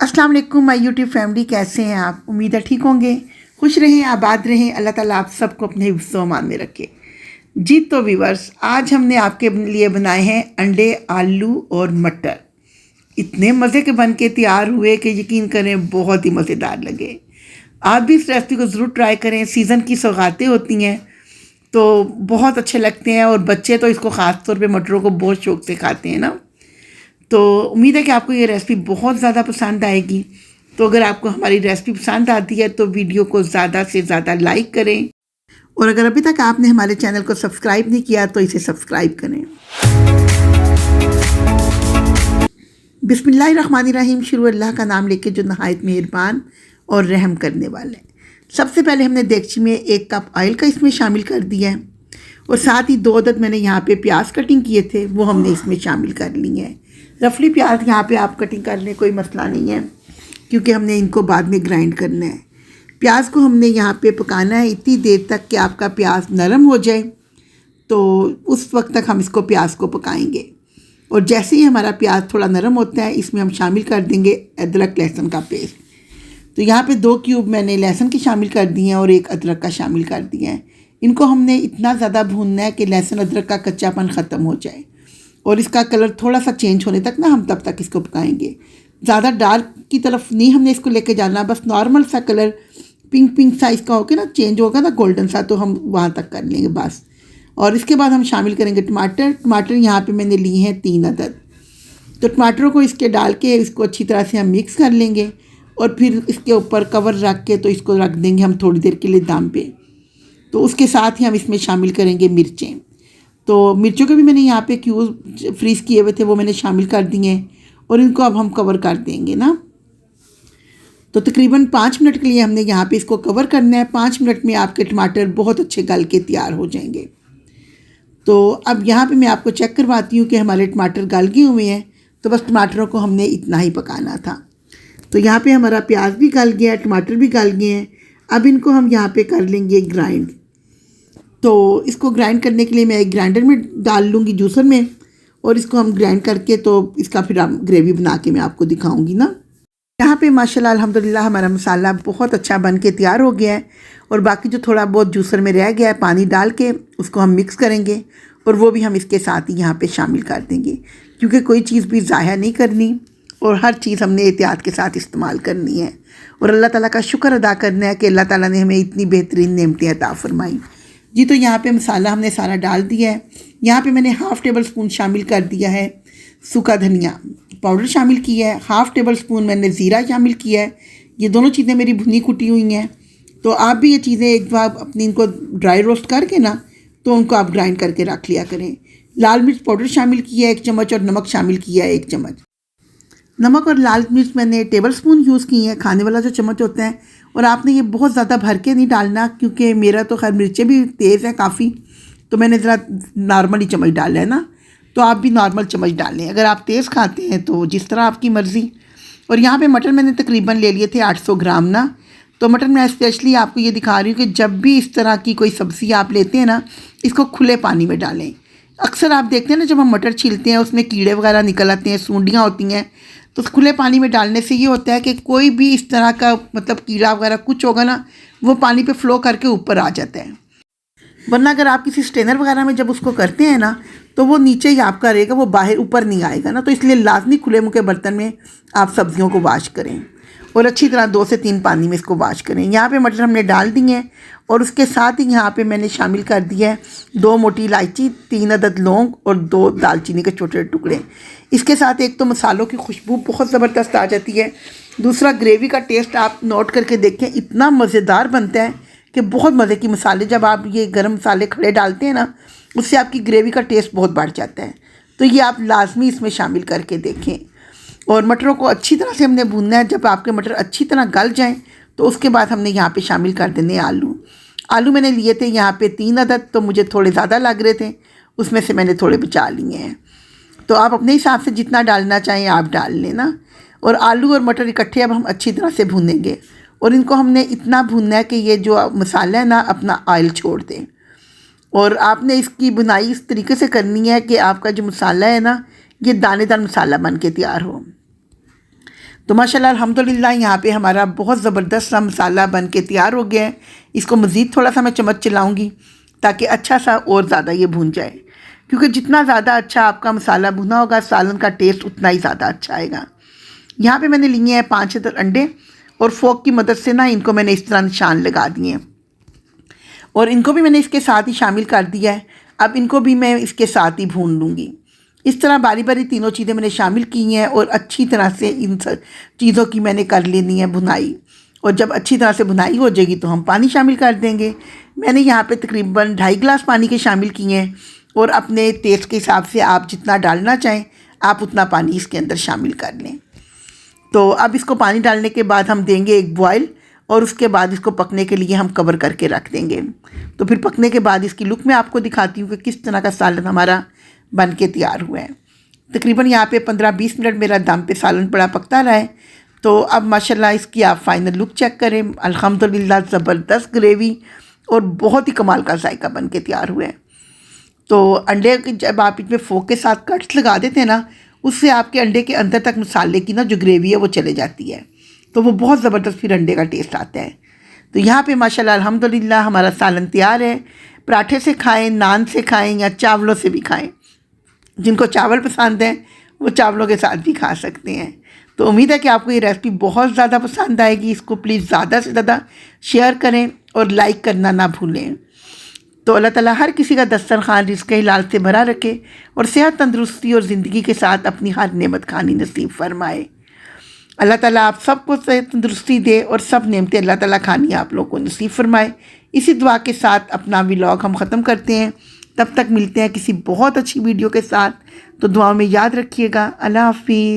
अस्सलाम वालेकुम my YouTube family, कैसे हैं आप? उम्मीद है ठीक होंगे, खुश रहें, आबाद रहें। अल्लाह ताला आप सबको अपने हिफ्ज़ व अमान में रखे। जी तो व्यूअर्स, आज हमने आपके लिए बनाए हैं अंडे, आलू और मटर। इतने मज़े के बन के तैयार हुए कि यकीन करें बहुत ही मज़ेदार लगे। आप भी इस रेसिपी को ज़रूर ट्राई करें। सीज़न की सौगातें होती हैं तो बहुत अच्छे लगते हैं, और बच्चे तो इसको ख़ास तौर पे मटरों को बहुत शौक़ से खाते हैं ना। तो उम्मीद है कि आपको ये रेसिपी बहुत ज़्यादा पसंद आएगी। तो अगर आपको हमारी रेसिपी पसंद आती है तो वीडियो को ज़्यादा से ज़्यादा लाइक करें, और अगर अभी तक आपने हमारे चैनल को सब्सक्राइब नहीं किया तो इसे सब्सक्राइब करें। बिस्मिल्लाहिर्रहमानिर्रहीम, शुरू अल्लाह का नाम लेके जो नहायत मेहरबान और रहम करने वाले। सबसे पहले हमने देगची में 1 कप ऑयल का इसमें शामिल कर दिया है, और साथ ही 2 अदद मैंने यहाँ पे प्याज कटिंग किए थे वो हमने इसमें शामिल कर लिए हैं। रफली प्याज यहाँ पे आप कटिंग कर लें, कोई मसला नहीं है, क्योंकि हमने इनको बाद में ग्राइंड करना है। प्याज को हमने यहाँ पे पकाना है इतनी देर तक कि आपका प्याज नरम हो जाए, तो उस वक्त तक हम इसको प्याज को पकाएंगे। और जैसे ही हमारा प्याज थोड़ा नरम होता है, इसमें हम शामिल कर देंगे अदरक लहसुन का पेस्ट। तो यहाँ पे 2 क्यूब मैंने लहसुन की शामिल कर दिए हैं और 1 अदरक का शामिल कर दिया है। इनको हमने इतना ज़्यादा भूनना है कि लहसुन अदरक का कच्चापन ख़त्म हो जाए, और इसका कलर थोड़ा सा चेंज होने तक ना हम तब तक इसको पकाएंगे। ज़्यादा डार्क की तरफ नहीं हमने इसको लेके जाना, बस नॉर्मल सा कलर पिंक सा इसका होकर ना चेंज होगा ना, गोल्डन सा, तो हम वहाँ तक कर लेंगे बस। और इसके बाद हम शामिल करेंगे टमाटर यहाँ पे मैंने लिए हैं 3 अदद। तो टमाटरों को इसके डाल के इसको अच्छी तरह से हम मिक्स कर लेंगे, और फिर इसके ऊपर कवर रख के तो इसको रख देंगे हम थोड़ी देर के लिए दम पे। तो उसके साथ ही हम इसमें शामिल करेंगे मिर्चें। तो मिर्चों के भी मैंने यहाँ पे क्यूब फ्रीज़ किए हुए थे वो मैंने शामिल कर दिए हैं, और इनको अब हम कवर कर देंगे ना। तो तकरीबन 5 मिनट के लिए हमने यहाँ पे इसको कवर करना है। 5 मिनट में आपके टमाटर बहुत अच्छे गल के तैयार हो जाएंगे। तो अब यहाँ पे मैं आपको चेक करवाती हूँ कि हमारे टमाटर गल गए हुए हैं। तो बस टमाटरों को हमने इतना ही पकाना था। तो यहाँ पे हमारा प्याज भी गल गया है, टमाटर भी गल गए हैं। अब इनको हम यहाँ पे कर लेंगे ग्राइंड। तो इसको ग्राइंड करने के लिए मैं एक ग्राइंडर में डाल लूँगी, जूसर में, और इसको हम ग्राइंड करके तो इसका फिर हम ग्रेवी बना के मैं आपको दिखाऊंगी ना। यहाँ पे माशाल्लाह अल्हम्दुलिल्लाह हमारा मसाला बहुत अच्छा बन के तैयार हो गया है, और बाकी जो थोड़ा बहुत जूसर में रह गया है पानी डाल के उसको हम मिक्स करेंगे, और वो भी हम इसके साथ ही यहाँ पे शामिल कर देंगे, क्योंकि कोई चीज़ भी ज़ाया नहीं करनी, और हर चीज़ हमने एहतियात के साथ इस्तेमाल करनी है। और अल्लाह ताला का शुक्र अदा करना है कि अल्लाह ताला ने हमें इतनी बेहतरीन नेमतें अता फरमाई। जी तो यहाँ पे मसाला हमने सारा डाल दिया है। यहाँ पे मैंने हाफ़ टेबल स्पून शामिल कर दिया है सूखा धनिया पाउडर शामिल किया है। हाफ़ टेबल स्पून मैंने ज़ीरा शामिल किया है। ये दोनों चीज़ें मेरी भुनी कुटी हुई हैं। तो आप भी ये चीज़ें एक बार अपनी इनको ड्राई रोस्ट करके ना तो उनको आप ग्राइंड करके रख लिया करें। लाल मिर्च पाउडर शामिल किया है 1 चम्मच, और नमक शामिल किया है 1 चम्मच। नमक और लाल मिर्च मैंने टेबल स्पून यूज़ की हैं, खाने वाला जो चम्मच होता है। और आपने ये बहुत ज़्यादा भर के नहीं डालना, क्योंकि मेरा तो खैर मिर्चें भी तेज़ है काफ़ी, तो मैंने ज़रा नॉर्मल ही चम्मच डाला है ना। तो आप भी नॉर्मल चम्मच डालें, अगर आप तेज़ खाते हैं तो जिस तरह आपकी मर्ज़ी। और यहाँ पे मटर मैंने तकरीबन ले लिए थे 800 ग्राम ना। तो मटर मैं स्पेशली आपको ये दिखा रही हूँ कि जब भी इस तरह की कोई सब्ज़ी आप लेते हैं ना, इसको खुले पानी में डालें। अक्सर आप देखते हैं ना, जब हम मटर छीलते हैं उसमें कीड़े वगैरह निकल आते हैं, सूंडियाँ होती हैं। तो खुले पानी में डालने से ये होता है कि कोई भी इस तरह का मतलब कीड़ा वगैरह कुछ होगा ना, वो पानी पे फ़्लो करके ऊपर आ जाता है। वरना अगर आप किसी स्ट्रेनर वगैरह में जब उसको करते हैं ना, तो वो नीचे ही आपका रहेगा, वो बाहर ऊपर नहीं आएगा ना। तो इसलिए लाजमी खुले मुँह के बर्तन में आप सब्जियों को वॉश करें, और अच्छी तरह 2 से 3 पानी में इसको वॉश करें। यहाँ पे मटर हमने डाल दिए हैं, और उसके साथ ही यहाँ पे मैंने शामिल कर दिया है 2 मोटी इलायची, 3 अदद लौंग और 2 दालचीनी के छोटे टुकड़े। इसके साथ एक तो मसालों की खुशबू बहुत ज़बरदस्त आ जाती है, दूसरा ग्रेवी का टेस्ट आप नोट करके देखें, इतना मज़ेदार बनता है कि बहुत मज़े की मसाले जब आप ये गरम मसाले खड़े डालते हैं ना, उससे आपकी ग्रेवी का टेस्ट बहुत बढ़ जाता है। तो ये आप लाजमी इसमें शामिल करके देखें। और मटरों को अच्छी तरह से हमने भूनना है। जब आपके मटर अच्छी तरह गल जाएं तो उसके बाद हमने यहाँ पे शामिल कर देने आलू मैंने लिए थे यहाँ पे 3 अदद, तो मुझे थोड़े ज़्यादा लग रहे थे, उसमें से मैंने थोड़े बचा लिए हैं। तो आप अपने हिसाब से जितना डालना चाहें आप डाल लेना। और आलू और मटर इकट्ठे अब हम अच्छी तरह से भूनेंगे, और इनको हमने इतना भूनना है कि ये जो मसाला है ना अपना ऑयल छोड़ दें। और आपने इसकी बुनाई इस तरीके से करनी है कि आपका जो मसाला है ना, ये दानेदार मसाला बन के तैयार हो। तो माशाल्लाह अल्हम्दुलिल्लाह यहाँ पे हमारा बहुत ज़बरदस्त सा मसाला बन के तैयार हो गया है। इसको मज़ीद थोड़ा सा मैं चम्मच चलाऊँगी ताकि अच्छा सा और ज़्यादा ये भून जाए, क्योंकि जितना ज़्यादा अच्छा आपका मसाला भुना होगा सालन का टेस्ट उतना ही ज़्यादा अच्छा आएगा। यहाँ पे मैंने लिए हैं 5 अंडे और फोक की मदद से ना इनको मैंने इस तरह निशान लगा दिए हैं और इनको भी मैंने इसके साथ ही शामिल कर दिया है। अब इनको भी मैं इसके साथ ही भून लूँगी। इस तरह बारी बारी तीनों चीज़ें मैंने शामिल की हैं और अच्छी तरह से इन सब चीज़ों की मैंने कर लेनी है भुनाई। और जब अच्छी तरह से भुनाई हो जाएगी तो हम पानी शामिल कर देंगे। मैंने यहाँ पे तकरीबन 2.5 गिलास पानी के शामिल किए हैं और अपने टेस्ट के हिसाब से आप जितना डालना चाहें आप उतना पानी इसके अंदर शामिल कर लें। तो अब इसको पानी डालने के बाद हम देंगे एक बॉयल और उसके बाद इसको पकने के लिए हम कवर करके रख देंगे। तो फिर पकने के बाद इसकी लुक मैं आपको दिखाती हूँ कि किस तरह का सालन हमारा बन के तैयार हुआ है। तकरीबन यहाँ पे 15-20 मिनट मेरा दम पे सालन बड़ा पकता रहा है। तो अब माशाल्लाह इसकी आप फाइनल लुक चेक करें। अल्हम्दुलिल्लाह ज़बरदस्त ग्रेवी और बहुत ही कमाल का जायका बन के तैयार हुआ है। तो अंडे के जब आप इसमें फोक के साथ कट्स लगा देते हैं ना, उससे आपके अंडे के अंदर तक मसाले की ना जो ग्रेवी है वो चले जाती है, तो वो बहुत ज़बरदस्त फिर अंडे का टेस्ट आता है। तो यहाँ पे माशाल्लाह अल्हम्दुलिल्लाह हमारा सालन तैयार है। पराठे से खाएं, नान से खाएं या चावलों से भी खाएं। जिनको चावल पसंद हैं वो चावलों के साथ भी खा सकते हैं। तो उम्मीद है कि आपको ये रेसिपी बहुत ज़्यादा पसंद आएगी। इसको प्लीज़ ज़्यादा से ज़्यादा शेयर करें और लाइक करना ना भूलें। तो अल्लाह ताला हर किसी का दस्तरखान रिज़्क़ हिलाल से भरा रखे और सेहत, तंदुरुस्ती और ज़िंदगी के साथ अपनी हर नेमत खानी नसीब फरमाए। अल्लाह ताला आप सबको सेहत तंदुरुस्ती दे और सब नेमतें अल्लाह ताला खानी आप लोगों को नसीब फरमाए। इसी दुआ के साथ अपना व्लॉग हम ख़त्म करते हैं। तब तक मिलते हैं किसी बहुत अच्छी वीडियो के साथ। तो दुआ में याद रखिएगा। अल्लाह हाफ़िज़।